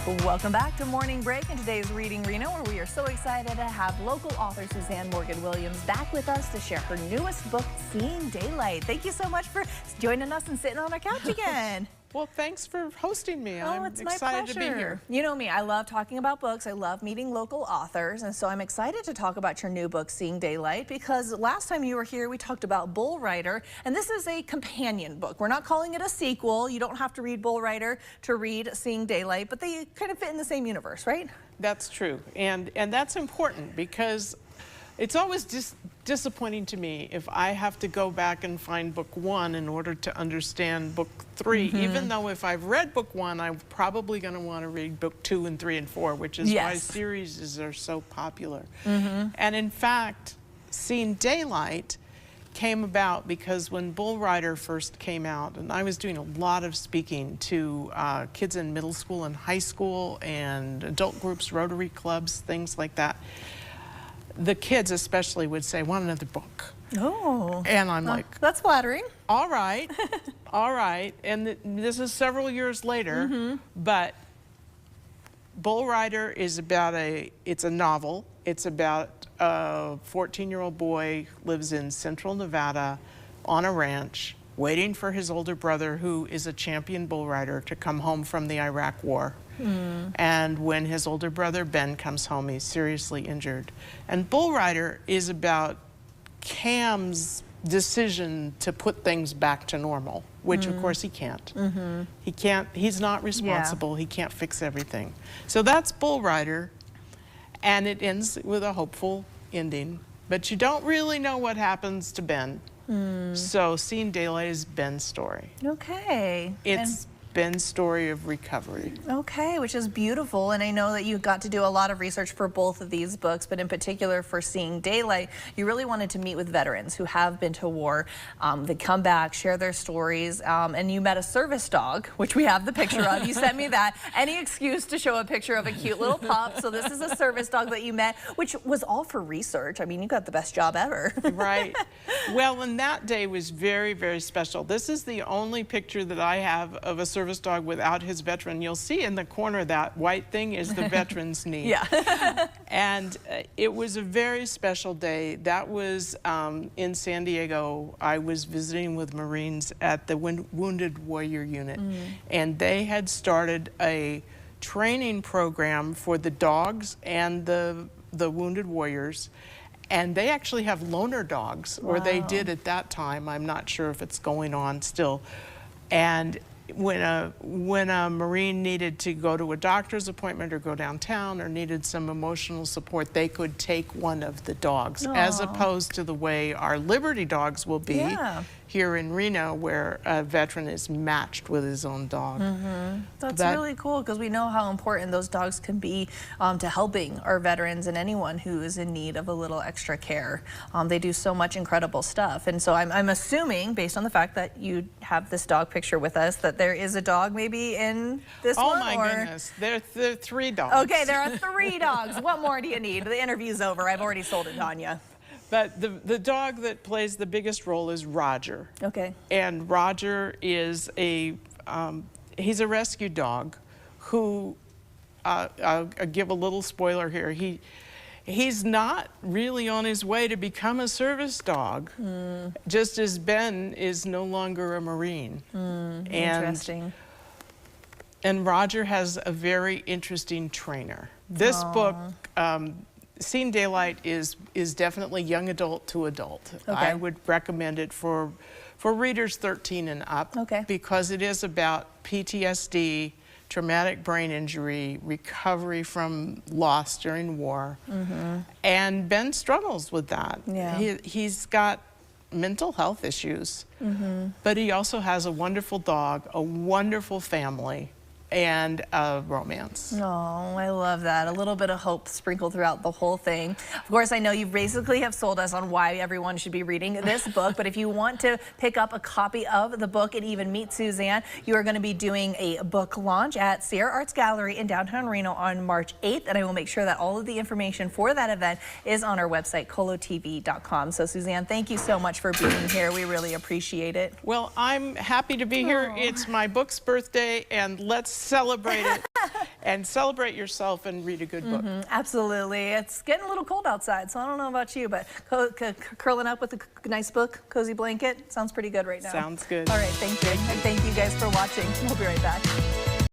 Welcome back to Morning Break and today's Reading Reno, where we are so excited to have local author Suzanne Morgan-Williams back with us to share her newest book, Seeing Daylight. Thank you so much for joining us and sitting on our couch again. Well, thanks for hosting me. I'm it's my excited pleasure. to be here. You know me, I love talking about books. I love meeting local authors, and so I'm excited to talk about your new book, Seeing Daylight, because last time you were here, we talked about Bull Rider, and this is a companion book. We're not calling it a sequel. You don't have to read Bull Rider to read Seeing Daylight, but they kind of fit in the same universe, right? That's true, and that's important because it's always just disappointing to me if I have to go back and find book one in order to understand book three, even though if I've read book one, I'm probably going to want to read book 2 and 3 and 4, which is why series are so popular. And in fact, Seeing Daylight came about because when Bull Rider first came out, and I was doing a lot of speaking to kids in middle school and high school and adult groups, Rotary clubs, things like that. The kids especially would say, want another book. Oh. And I'm like, that's flattering. All right, all right. And this is several years later, but Bull Rider is about it's a novel. It's about a 14-year-old boy who lives in central Nevada on a ranch, waiting for his older brother, who is a champion bull rider, to come home from the Iraq War. And when his older brother Ben comes home, he's seriously injured. And Bull Rider is about Cam's decision to put things back to normal, which of course he can't. He can't, he's not responsible, he can't fix everything. So that's Bull Rider, and it ends with a hopeful ending. But you don't really know what happens to Ben. So Seeing Daylight is Ben's story. Okay. It's Ben's story of recovery. Okay, which is beautiful, and I know that you got to do a lot of research for both of these books, but in particular for Seeing Daylight, you really wanted to meet with veterans who have been to war. They come back, share their stories, and you met a service dog, which we have the picture of. You sent me that. Any excuse to show a picture of a cute little pup, so this is a service dog that you met, which was all for research. I mean, you got the best job ever. Right. Well, and that day was very, very special. This is the only picture that I have of a service dog without his veteran. You'll see in the corner that white thing is the veteran's knee. Yeah. And it was a very special day. That was in San Diego. I was visiting with Marines at the Wounded Warrior Unit, and they had started a training program for the dogs and the Wounded Warriors. And they actually have loaner dogs, or they did at that time. I'm not sure if it's going on still. And when a Marine needed to go to a doctor's appointment or go downtown or needed some emotional support, they could take one of the dogs, as opposed to the way our Liberty dogs will be here in Reno, where a veteran is matched with his own dog. That's really cool, because we know how important those dogs can be to helping our veterans and anyone who is in need of a little extra care. They do so much incredible stuff, and so I'm assuming, based on the fact that you have this dog picture with us, that there is a dog maybe in this one? Oh my goodness, there are 3 dogs. Okay, there are 3 dogs. What more do you need? The interview's over. I've already sold it on you. But the dog that plays the biggest role is Roger. Okay. And Roger is he's a rescue dog who, I'll give a little spoiler here, he's not really on his way to become a service dog, just as Ben is no longer a Marine. Interesting. And Roger has a very interesting trainer. This book, Seeing Daylight, is definitely young adult to adult. I would recommend it for readers 13 and up, because it is about PTSD, traumatic brain injury, recovery from loss during war, and Ben struggles with that. He's got mental health issues, but he also has a wonderful dog, a wonderful family, and a romance. Oh, I love that. A little bit of hope sprinkled throughout the whole thing. Of course, I know you basically have sold us on why everyone should be reading this book, but if you want to pick up a copy of the book and even meet Suzanne, you are going to be doing a book launch at Sierra Arts Gallery in downtown Reno on March 8th, and I will make sure that all of the information for that event is on our website, colotv.com. So, Suzanne, thank you so much for being here. We really appreciate it. Well, I'm happy to be here. It's my book's birthday, and let's celebrate it. And celebrate yourself and read a good book. Absolutely. It's getting a little cold outside, so I don't know about you, but curling up with a nice book, cozy blanket, sounds pretty good right now. Sounds good. All right, thank you. And thank you guys for watching. We'll be right back.